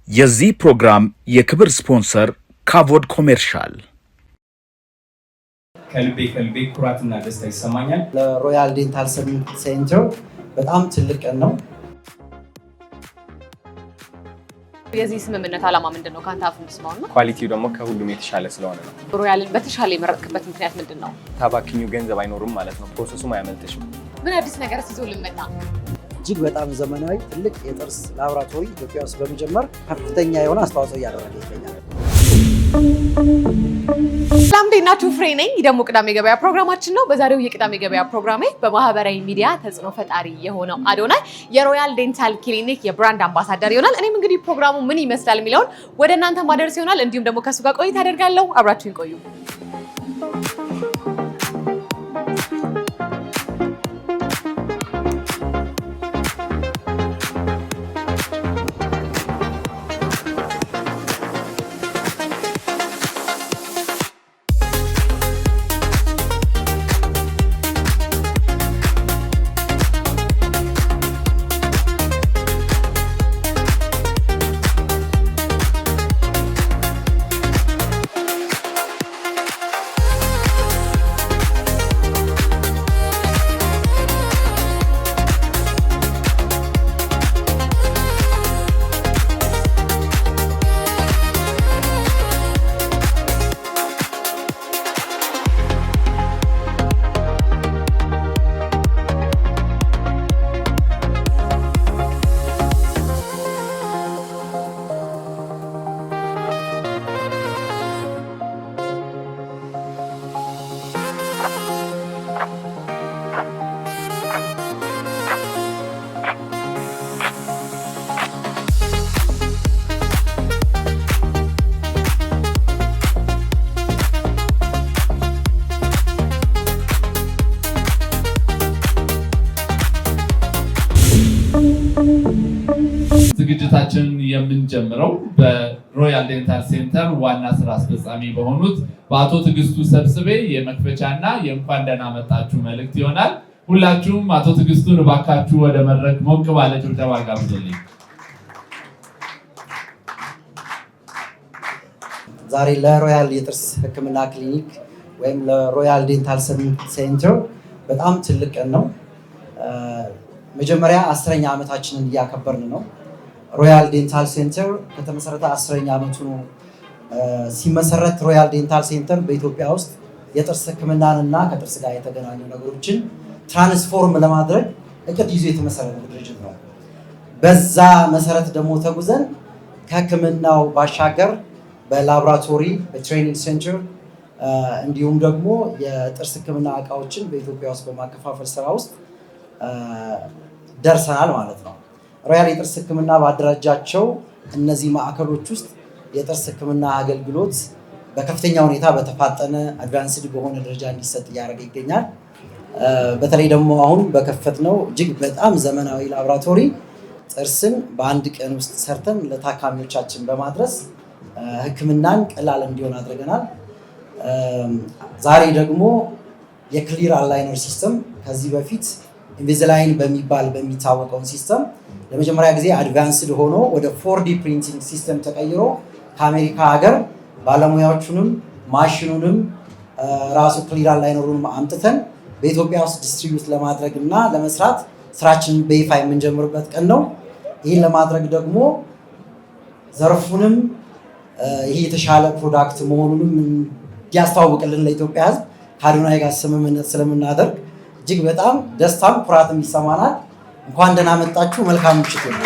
የዚህ ፕሮግራም የክብር ስፖንሰር ካቮድ ኮሜርሻል። ከልቤ ኩራትና ደስታ ይሰማኛል። ለሮያል ዴንታል ሴንተር በጣም ትልቅ ነው። የዚህ ስምምነት ዓላማ ምንድነው? ካንተ አፍ እንስማው ነው። ኳሊቲው ደግሞ ከሁሉም የተሻለ ስለሆነ ነው። ሮያልን በተሻለ የመረጥክበት ምክንያት ምንድነው? ታባክኙ ገንዘብ አይኖርም ማለት ነው። ፕሮሰሱም አያመልጥሽም። ምን አዲስ ነገር ይዞ ልመጣ? እጅግ በጣም ዘመናዊ ትልቅ የጥርስ ላቦራቶሪ ኢትዮጵያ ውስጥ በመጀመር ከፍተኛ የሆነ አስተዋጽኦ እያደረገ ይገኛል። ሰላም ናችሁ? ፍሬ ነኝ። ደግሞ ቅዳሜ ገበያ ፕሮግራማችን ነው። በዛሬው የቅዳሜ ገበያ ፕሮግራሜ በማህበራዊ ሚዲያ ተጽዕኖ ፈጣሪ የሆነው አዶናይ የሮያል ዴንታል ክሊኒክ የብራንድ አምባሳደር ይሆናል። እኔም እንግዲህ ፕሮግራሙ ምን ይመስላል የሚለውን ወደ እናንተ ማድረስ ይሆናል። እንዲሁም ደግሞ ከሱ ጋር ቆይታ አደርጋለሁ። አብራችሁን ቆዩ። ዝግጅታችንን የምንጀምረው በሮያል ዴንታል ሴንተር ዋና ስራ አስፈጻሚ በሆኑት በአቶ ትዕግስቱ ሰብስቤ የመክፈቻና የእንኳን ደህና መጣችሁ መልእክት ይሆናል። ሁላችሁም አቶ ትዕግስቱን እባካችሁ ወደ መድረክ ሞቅ ባለ ጭብጨባ ጋብዙልኝ። ዛሬ ለሮያል የጥርስ ሕክምና ክሊኒክ ወይም ለሮያል ዴንታል ሴንተር በጣም ትልቅ ነው። መጀመሪያ 10ኛ ዓመታችንን እያከበርን ነው። ሮያል ዴንታል ሴንተር ከተመሰረተ 10ኛ ዓመቱ ነው። ሲመሰረት ሮያል ዴንታል ሴንተር በኢትዮጵያ ውስጥ የጥርስ ህክምናንና ከጥርስ ጋር የተገናኙ ነገሮችን ትራንስፎርም ለማድረግ እቅድ ይዞ የተመሰረተ ድርጅት ነው። በዛ መሰረት ደግሞ ተጉዘን ከህክምናው ባሻገር በላቦራቶሪ በትሬኒንግ ሴንተር እንዲሁም ደግሞ የጥርስ ህክምና እቃዎችን በኢትዮጵያ ውስጥ በማከፋፈል ስራ ውስጥ ደርሰናል ማለት ነው። ሮያል የጥርስ ህክምና ባደራጃቸው እነዚህ ማዕከሎች ውስጥ የጥርስ ህክምና አገልግሎት በከፍተኛ ሁኔታ በተፋጠነ አድቫንስድ በሆነ ደረጃ እንዲሰጥ እያደረገ ይገኛል። በተለይ ደግሞ አሁን በከፈትነው እጅግ በጣም ዘመናዊ ላቦራቶሪ ጥርስን በአንድ ቀን ውስጥ ሰርተን ለታካሚዎቻችን በማድረስ ህክምናን ቀላል እንዲሆን አድርገናል። ዛሬ ደግሞ የክሊር አላይነር ሲስተም ከዚህ በፊት ኢንቪዚላይን በሚታወቀውን ሲስተም ለመጀመሪያ ጊዜ አድቫንስድ ሆኖ ወደ 4D ፕሪንቲንግ ሲስተም ተቀይሮ ከአሜሪካ ሀገር ባለሙያዎቹንም ማሽኑንም ራሱ ክሊር አላይነሩንም አምጥተን በኢትዮጵያ ውስጥ ዲስትሪቢዩት ለማድረግ እና ለመስራት ስራችንን በይፋ የምንጀምርበት ቀን ነው። ይህን ለማድረግ ደግሞ ዘርፉንም ይሄ የተሻለ ፕሮዳክት መሆኑንም እንዲያስተዋውቅልን ለኢትዮጵያ ሕዝብ ከአዶናይ ጋር ስምምነት ስለምናደርግ እጅግ በጣም ደስታም ኩራትም ይሰማናል። እንኳን ደህና መጣችሁ። መልካም ምሽት ይሁን።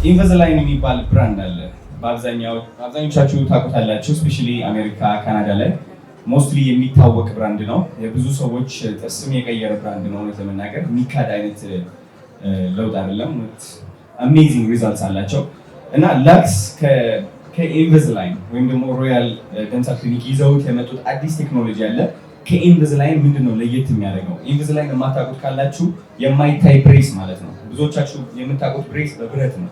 ኢንቪዚላይን የሚባል ብራንድ አለ። አብዛኞቻችሁ ታውቁታላችሁ። ስፔሻሊ አሜሪካ፣ ካናዳ ላይ ሞስትሊ የሚታወቅ ብራንድ ነው። የብዙ ሰዎች ጥርስም የቀየረ ብራንድ ነው። ለመናገር የሚካድ አይነት ለውጥ አይደለም። አሜዚንግ ሪዛልትስ አላቸው እና ላክስ ከኢንቪዚላይን ወይም ደግሞ ሮያል ዴንታል ክሊኒክ ይዘውት የመጡት አዲስ ቴክኖሎጂ አለ። ከኢንቪዚላይን ምንድነው ለየት የሚያደርገው? ኢንቪዚላይን የማታውቁት ካላችሁ የማይታይ ብሬስ ማለት ነው። ብዙዎቻችሁ የምታውቁት ብሬስ በብረት ነው።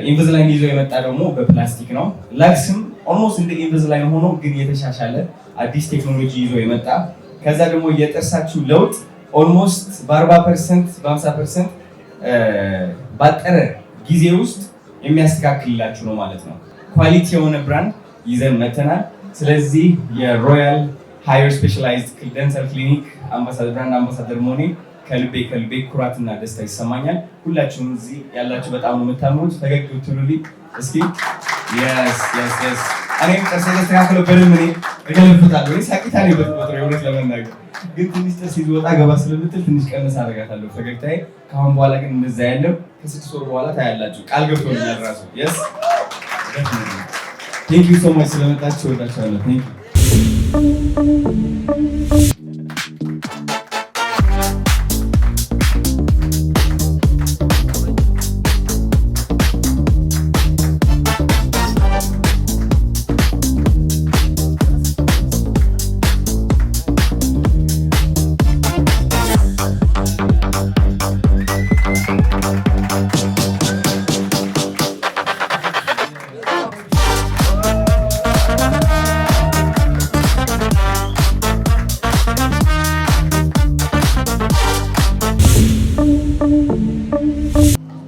ኢንቪዚላይን ይዞ የመጣ ደግሞ በፕላስቲክ ነው። ላክስም ኦልሞስት እንደ ኢንቪዚላይን ሆኖ ግን የተሻሻለ አዲስ ቴክኖሎጂ ይዞ የመጣ ከዛ ደግሞ የጥርሳችሁ ለውጥ ኦልሞስት በ40% በ50% ባጠረ ጊዜ ውስጥ የሚያስተካክልላችሁ ነው ማለት ነው። ኳሊቲ የሆነ ብራንድ ይዘን መተናል። ስለዚህ የሮያል ሃየር ስፔሻላይዝድ ዴንታል ክሊኒክ ብራንድ አምባሳደር መሆኔ ከልቤ ኩራትና ደስታ ይሰማኛል። ሁላችሁም እዚህ ያላችሁ በጣም ነው የምታምሩት። ፈገግ ብትሉልኝ እስኪ። እኔም ጥርሴ ተስተካክለው በደንብ እኔ እገለፍታለሁ። ሳቂታ ነው በተፈጥሮ የእውነት ለመናገር ግን ትንሽ ጥርስ ይዞ ወጣ ገባ ስለምትል ትንሽ ቀነስ አደርጋታለሁ ፈገግታዬ። ከአሁን በኋላ ግን እንደዛ ያለው ከ6 ወር በኋላ ታያላችሁ። ቃል ገብቶልኛል ራሱ። ቴንክ ዩ ሶ ማች ስለመጣችሁ ወዳችኋለሁ። ቴንክ ዩ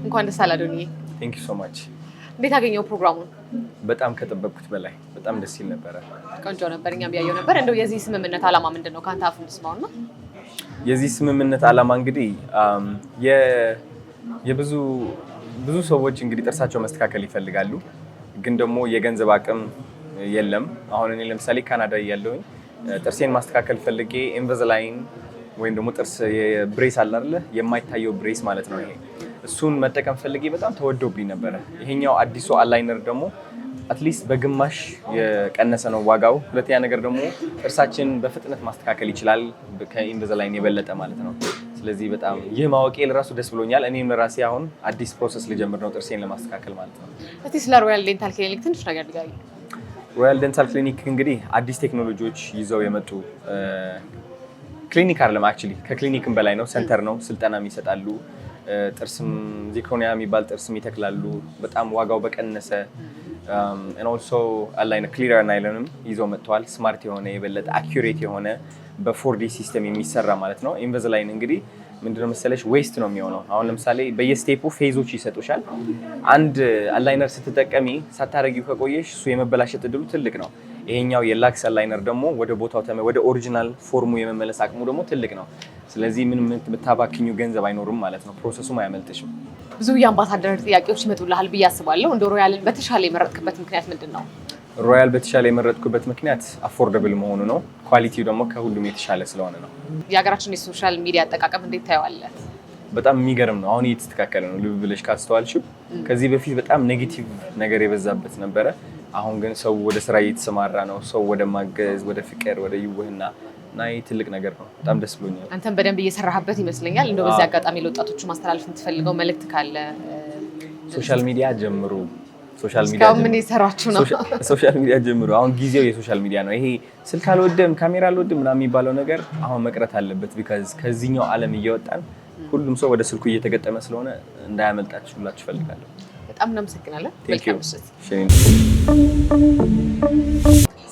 እንኳን ደስ አለ አዶንዬ። ቴንክ ዩ ሶ ማች። እንዴት አገኘው ፕሮግራሙን? በጣም ከጠበቅኩት በላይ በጣም ደስ ይል ነበረ። ቆንጆ ነበር፣ እኛም ያየው ነበር። እንደው የዚህ ስምምነት ዓላማ ምንድነው? ካንተ አፍ እንስማውና። የዚህ ስምምነት ዓላማ እንግዲህ ብዙ ሰዎች እንግዲህ ጥርሳቸው መስተካከል ይፈልጋሉ፣ ግን ደግሞ የገንዘብ አቅም የለም። አሁን እኔ ለምሳሌ ካናዳ ያለውኝ ጥርሴን ማስተካከል ፈልጌ ኢንቪዛላይን ወይም ደግሞ ጥርስ ብሬስ አለ አይደል? የማይታየው ብሬስ ማለት ነው። ይሄ እሱን መጠቀም ፈልጌ በጣም ተወዶብኝ ነበረ። ይሄኛው አዲሱ አላይነር ደግሞ አትሊስት በግማሽ የቀነሰ ነው ዋጋው። ሁለተኛ ነገር ደግሞ ጥርሳችን በፍጥነት ማስተካከል ይችላል ከኢንቪዛላይን የበለጠ ማለት ነው። ስለዚህ በጣም ይህ ማወቄ ለራሱ ደስ ብሎኛል። እኔም ለራሴ አሁን አዲስ ፕሮሰስ ልጀምር ነው ጥርሴን ለማስተካከል ማለት ነው። እስቲ ስለ ሮያል ዴንታል ክሊኒክ ትንሽ ነገር ንገሪኝ። ሮያል ዴንታል ክሊኒክ እንግዲህ አዲስ ቴክኖሎጂዎች ይዘው የመጡ ክሊኒክ አይደለም፣ አክቹሊ ከክሊኒክም በላይ ነው። ሴንተር ነው፣ ስልጠናም ይሰጣሉ። ጥርስም ዚክሮኒያ የሚባል ጥርስም ይተክላሉ በጣም ዋጋው በቀነሰ and also አላይነር ክሊር አላይነርም ይዘው መጥተዋል። ስማርት የሆነ የበለጠ አኩሬት የሆነ በ4D ሲስተም የሚሰራ ማለት ነው። ኢንቪዛላይን እንግዲህ ምንድነው መሰለሽ ዌስት ነው የሚሆነው። አሁን ለምሳሌ በየስቴፑ ፌዞች ይሰጡሻል። አንድ አላይነር ስትጠቀሚ ሳታረጊው ከቆየሽ እሱ የመበላሸት እድሉ ትልቅ ነው። ይሄኛው የላክስ አላይነር ደግሞ ወደ ቦታው ወደ ኦሪጂናል ፎርሙ የመመለስ አቅሙ ደግሞ ትልቅ ነው። ስለዚህ ምንም የምታባክኙ ገንዘብ አይኖርም ማለት ነው። ፕሮሰሱም አያመልጥሽም። ብዙ የአምባሳደር ጥያቄዎች ይመጡልሃል ብዬ አስባለሁ። እንደ ሮያልን በተሻለ የመረጥክበት ምክንያት ምንድን ነው? ሮያል በተሻለ የመረጥኩበት ምክንያት አፎርደብል መሆኑ ነው። ኳሊቲው ደግሞ ከሁሉም የተሻለ ስለሆነ ነው። የሀገራችን የሶሻል ሚዲያ አጠቃቀም እንዴት ታየዋለህ? በጣም የሚገርም ነው። አሁን እየተስተካከለ ነው። ልብ ብለሽ ካስተዋልሽው ከዚህ በፊት በጣም ኔጌቲቭ ነገር የበዛበት ነበረ። አሁን ግን ሰው ወደ ስራ እየተሰማራ ነው። ሰው ወደ ማገዝ፣ ወደ ፍቅር፣ ወደ ይውህና እና ይህ ትልቅ ነገር ነው። በጣም ደስ ብሎኛል። አንተም በደንብ እየሰራህበት ይመስለኛል። እንደው በዚህ አጋጣሚ ለወጣቶቹ ማስተላለፍ የምትፈልገው መልእክት ካለ? ሶሻል ሚዲያ ጀምሩ። ምን እየሰራችሁ ነው? ሶሻል ሚዲያ ጀምሩ። አሁን ጊዜው የሶሻል ሚዲያ ነው። ይሄ ስልክ አልወድም ካሜራ አልወድም ምናምን የሚባለው ነገር አሁን መቅረት አለበት። ቢካዝ ከዚህኛው ዓለም እየወጣን ሁሉም ሰው ወደ ስልኩ እየተገጠመ ስለሆነ እንዳያመልጣችሁ ሁላችሁ እፈልጋለሁ። በጣም እናመሰግናለን። መልካም ምሽት።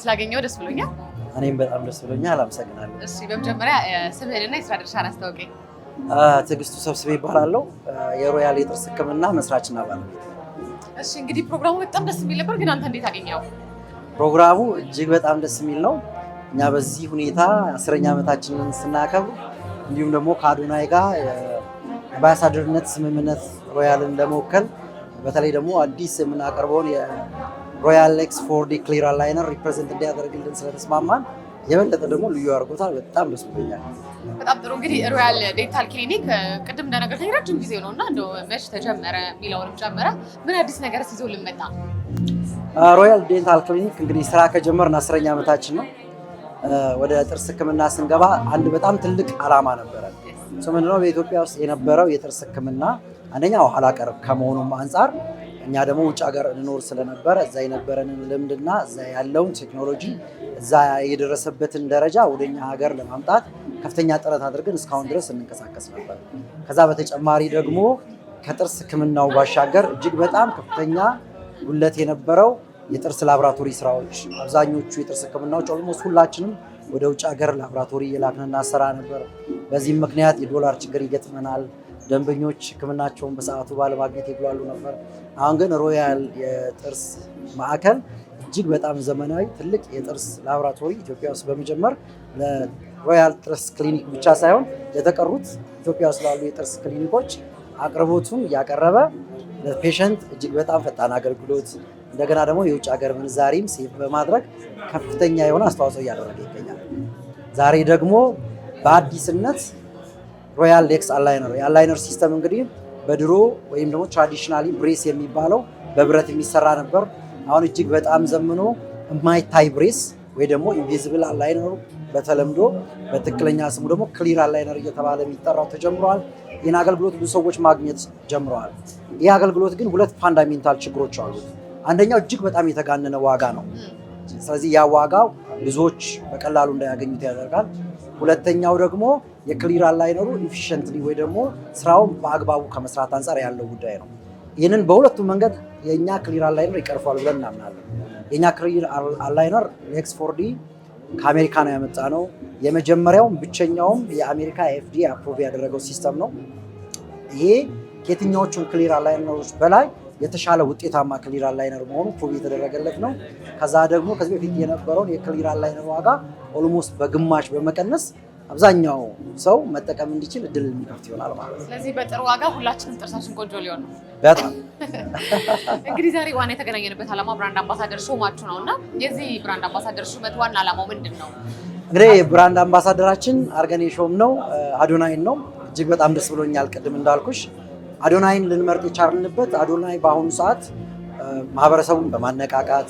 ስላገኘው ደስ ብሎኛል። እኔም በጣም ደስ ብሎኛል። አመሰግናለሁ። እሺ፣ በመጀመሪያ ስምህንና የስራ ድርሻህን አስታውቀኝ። ትዕግስቱ ሰብስቤ ይባላለሁ። የሮያል የጥርስ ሕክምና መስራችና ባለቤት። እሺ፣ እንግዲህ ፕሮግራሙ በጣም ደስ የሚል ነበር፣ ግን አንተ እንዴት አገኘው? ፕሮግራሙ እጅግ በጣም ደስ የሚል ነው። እኛ በዚህ ሁኔታ 10ኛ ዓመታችንን ስናከብር እንዲሁም ደግሞ ከአዶናይ ጋር የአምባሳደርነት ስምምነት ሮያልን ለመወከል በተለይ ደግሞ አዲስ የምናቀርበውን የሮያል ኤክስ 4D ክሊር አላይነር ሪፕሬዘንት እንዲያደርግልን ስለተስማማን የበለጠ ደግሞ ልዩ አድርጎታል። በጣም ደስ ብሎኛል። በጣም ጥሩ። እንግዲህ ሮያል ዴንታል ክሊኒክ ቅድም እንደነገርከኝ ረጅም ጊዜ ነው እና እንደው መች ተጀመረ የሚለውንም ጨምረ ምን አዲስ ነገር ይዞ ልመጣ? ሮያል ዴንታል ክሊኒክ እንግዲህ ስራ ከጀመርን 10ኛ ዓመታችን ነው። ወደ ጥርስ ሕክምና ስንገባ አንድ በጣም ትልቅ ዓላማ ነበረ። ምንድነው? በኢትዮጵያ ውስጥ የነበረው የጥርስ ሕክምና አንደኛው ኋላ ቀር ከመሆኑም አንጻር እኛ ደግሞ ውጭ ሀገር እንኖር ስለነበረ እዛ የነበረንን ልምድና እዛ ያለውን ቴክኖሎጂ እዛ የደረሰበትን ደረጃ ወደኛ ሀገር ለማምጣት ከፍተኛ ጥረት አድርገን እስካሁን ድረስ እንንቀሳቀስ ነበር። ከዛ በተጨማሪ ደግሞ ከጥርስ ሕክምናው ባሻገር እጅግ በጣም ከፍተኛ ጉለት የነበረው የጥርስ ላብራቶሪ ስራዎች፣ አብዛኞቹ የጥርስ ሕክምናዎች ኦልሞስት ሁላችንም ወደ ውጭ ሀገር ላብራቶሪ የላክንና ስራ ነበር። በዚህም ምክንያት የዶላር ችግር ይገጥመናል። ደንበኞች ህክምናቸውን በሰዓቱ ባለማግኘት ይጉላሉ ነበር። አሁን ግን ሮያል የጥርስ ማዕከል እጅግ በጣም ዘመናዊ ትልቅ የጥርስ ላቦራቶሪ ኢትዮጵያ ውስጥ በመጀመር ለሮያል ጥርስ ክሊኒክ ብቻ ሳይሆን ለተቀሩት ኢትዮጵያ ውስጥ ላሉ የጥርስ ክሊኒኮች አቅርቦቱን ያቀረበ ለፔሸንት እጅግ በጣም ፈጣን አገልግሎት እንደገና ደግሞ የውጭ ሀገር ምንዛሪም ሴቭ በማድረግ ከፍተኛ የሆነ አስተዋጽኦ እያደረገ ይገኛል። ዛሬ ደግሞ በአዲስነት ሮያል ሌክስ አላይነር የአላይነር ሲስተም እንግዲህ በድሮ ወይም ደግሞ ትራዲሽናሊ ብሬስ የሚባለው በብረት የሚሰራ ነበር። አሁን እጅግ በጣም ዘምኖ የማይታይ ብሬስ ወይ ደግሞ ኢንቪዚብል አላይነሩ በተለምዶ በትክክለኛ ስሙ ደግሞ ክሊር አላይነር እየተባለ የሚጠራው ተጀምሯል። ይህን አገልግሎት ብዙ ሰዎች ማግኘት ጀምረዋል። ይህ አገልግሎት ግን ሁለት ፋንዳሜንታል ችግሮች አሉት። አንደኛው እጅግ በጣም የተጋነነ ዋጋ ነው። ስለዚህ ያ ዋጋው ብዙዎች በቀላሉ እንዳያገኙት ያደርጋል። ሁለተኛው ደግሞ የክሊር አላይነሩ ኢፊሽንትሊ ወይ ደግሞ ስራውን በአግባቡ ከመስራት አንጻር ያለው ጉዳይ ነው። ይህንን በሁለቱም መንገድ የእኛ ክሊር አላይነር ይቀርፏል ብለን እናምናለን። የእኛ ክሊር አላይነር ሌክስ 4D ከአሜሪካ ነው ያመጣ ነው። የመጀመሪያውም ብቸኛውም የአሜሪካ FDA አፕሮቭ ያደረገው ሲስተም ነው። ይሄ ከየትኛዎቹም ክሊር አላይነሮች በላይ የተሻለ ውጤታማ ክሊር አላይነር መሆኑ ፕሩቭ የተደረገለት ነው። ከዛ ደግሞ ከዚህ በፊት የነበረውን የክሊር አላይነር ዋጋ ኦልሞስት በግማሽ በመቀነስ አብዛኛው ሰው መጠቀም እንዲችል እድል የሚከፍት ይሆናል ማለት ነው። ስለዚህ በጥሩ ዋጋ ሁላችንም ጥርሳችን ቆንጆ ሊሆን ነው። በጣም እንግዲህ ዛሬ ዋና የተገናኘንበት ዓላማ ብራንድ አምባሳደር ሾማችሁ ነው እና የዚህ ብራንድ አምባሳደር ሹመት ዋና ዓላማው ምንድን ነው? እንግዲህ ብራንድ አምባሳደራችን አርገን የሾምነው አዶናይን ነው። እጅግ በጣም ደስ ብሎኛል። ቅድም እንዳልኩሽ አዶናይን ልንመርጥ የቻልንበት አዶናይ በአሁኑ ሰዓት ማህበረሰቡን በማነቃቃት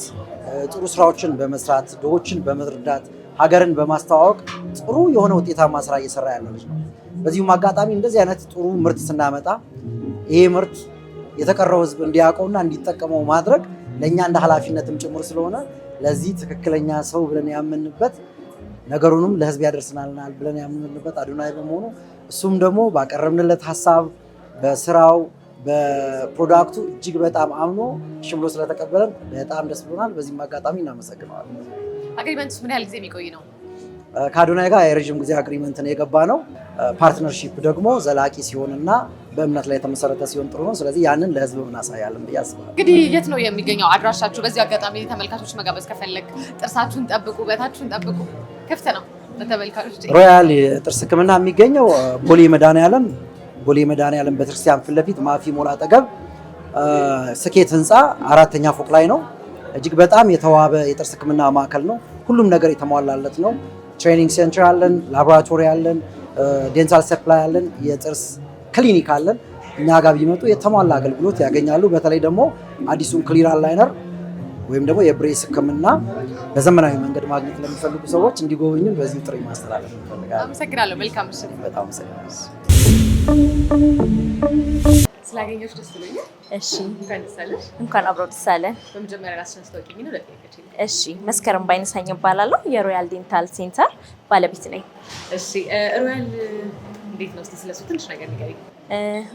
ጥሩ ስራዎችን በመስራት ድሆችን በመርዳት ሀገርን በማስተዋወቅ ጥሩ የሆነ ውጤታማ ስራ እየሰራ ያለ ልጅ ነው። በዚሁም አጋጣሚ እንደዚህ አይነት ጥሩ ምርት ስናመጣ ይሄ ምርት የተቀረው ህዝብ እንዲያውቀውና እንዲጠቀመው ማድረግ ለእኛ እንደ ኃላፊነትም ጭምር ስለሆነ ለዚህ ትክክለኛ ሰው ብለን ያመንበት ነገሩንም ለህዝብ ያደርስናልናል ብለን ያመንበት አዶናይ በመሆኑ እሱም ደግሞ ባቀረብንለት ሀሳብ በስራው በፕሮዳክቱ እጅግ በጣም አምኖ እሺ ብሎ ስለተቀበለን በጣም ደስ ብሎናል። በዚህም አጋጣሚ እናመሰግነዋለን። አግሪመንትስ ምን ያህል ጊዜ የሚቆይ ነው? ከአዶናይ ጋር የረዥም ጊዜ አግሪመንት ነው የገባ ነው። ፓርትነርሺፕ ደግሞ ዘላቂ ሲሆንና በእምነት ላይ የተመሰረተ ሲሆን ጥሩ ነው። ስለዚህ ያንን ለህዝብ እናሳያለን ብዬ አስባለሁ። እንግዲህ የት ነው የሚገኘው አድራሻችሁ? በዚህ አጋጣሚ ተመልካቾች መጋበዝ ከፈለግ ጥርሳችሁን ጠብቁ፣ ውበታችሁን ጠብቁ፣ ክፍት ነው ለተመልካቾች። ሮያል የጥርስ ህክምና የሚገኘው ቦሌ መድኃኔዓለም ቤተክርስቲያን ፊት ለፊት ማፊ ሞል አጠገብ ስኬት ህንፃ 4ኛ ፎቅ ላይ ነው። እጅግ በጣም የተዋበ የጥርስ ህክምና ማዕከል ነው። ሁሉም ነገር የተሟላለት ነው። ትሬኒንግ ሴንተር አለን፣ ላቦራቶሪ አለን፣ ዴንታል ሰፕላይ አለን፣ የጥርስ ክሊኒክ አለን። እኛ ጋር ቢመጡ የተሟላ አገልግሎት ያገኛሉ። በተለይ ደግሞ አዲሱን ክሊር አላይነር ወይም ደግሞ የብሬስ ህክምና በዘመናዊ መንገድ ማግኘት ለሚፈልጉ ሰዎች እንዲጎበኙን በዚህ ጥሪ ማስተላለፍ እንፈልጋለን። አመሰግናለሁ። መልካም ምሽት። በጣም አመሰግናለሁ። ስላገኘሁሽ ደስ ብሎኛል። እሺ፣ እንኳን ደስ አለሽ። እንኳን አብሮ ደስ አለን። በመጀመሪያ ራስሽን አስታውቂኝ ነው ለጥያቄ። እሺ፣ መስከረም ባይነሳኝ እባላለሁ። የሮያል ዴንታል ሴንተር ባለቤት ነኝ። እሺ፣ ሮያል እንዴት ነው? እስቲ ስለሱ ትንሽ ነገር ንገሪኝ።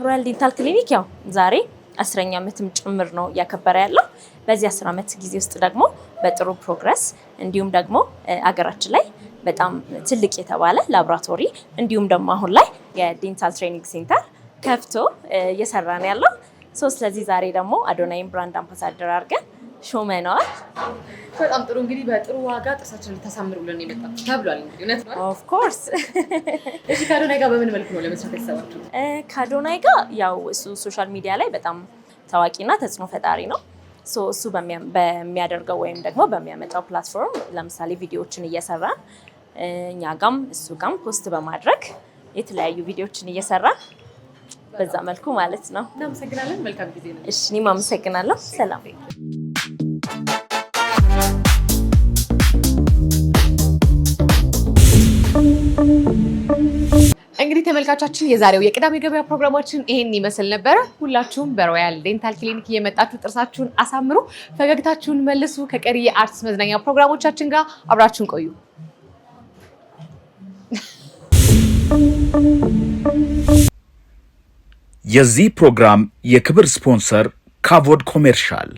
ሮያል ዴንታል ክሊኒክ ያው ዛሬ 10ኛ ዓመትም ጭምር ነው እያከበረ ያለው። በዚህ 10 ዓመት ጊዜ ውስጥ ደግሞ በጥሩ ፕሮግረስ እንዲሁም ደግሞ አገራችን ላይ በጣም ትልቅ የተባለ ላቦራቶሪ እንዲሁም ደግሞ አሁን ላይ የዴንታል ትሬኒንግ ሴንተር ከፍቶ እየሰራን ያለው። ስለዚህ ዛሬ ደግሞ አዶናይን ብራንድ አምባሳደር አድርገን ሾመነዋል። በጣም ጥሩ። እንግዲህ በጥሩ ዋጋ ጥርሳችንን ልታሳምሩ ብለን የመጣችሁ ተብሏል። እንግዲህ እውነት ነው? ኦፍ ኮርስ። እሺ፣ ከአዶናይ ጋር በምን መልኩ ነው ለመስራት ያሰባችሁት? ከአዶናይ ጋር ያው እሱ ሶሻል ሚዲያ ላይ በጣም ታዋቂና ተጽዕኖ ፈጣሪ ነው። እሱ በሚያደርገው ወይም ደግሞ በሚያመጣው ፕላትፎርም ለምሳሌ ቪዲዮዎችን እየሰራን እኛ ጋም እሱ ጋም ፖስት በማድረግ የተለያዩ ቪዲዮዎችን እየሰራን በዛ መልኩ ማለት ነው። እናመሰግናለን። መልካም ጊዜ ነው። እሺ፣ እኔም አመሰግናለሁ። ሰላም። እንግዲህ ተመልካቻችን የዛሬው የቅዳሜ ገበያ ፕሮግራማችን ይሄን ይመስል ነበረ። ሁላችሁም በሮያል ዴንታል ክሊኒክ እየመጣችሁ ጥርሳችሁን አሳምሩ፣ ፈገግታችሁን መልሱ። ከቀሪ የአርትስ መዝናኛ ፕሮግራሞቻችን ጋር አብራችሁን ቆዩ። የዚህ ፕሮግራም የክብር ስፖንሰር ካቮድ ኮሜርሻል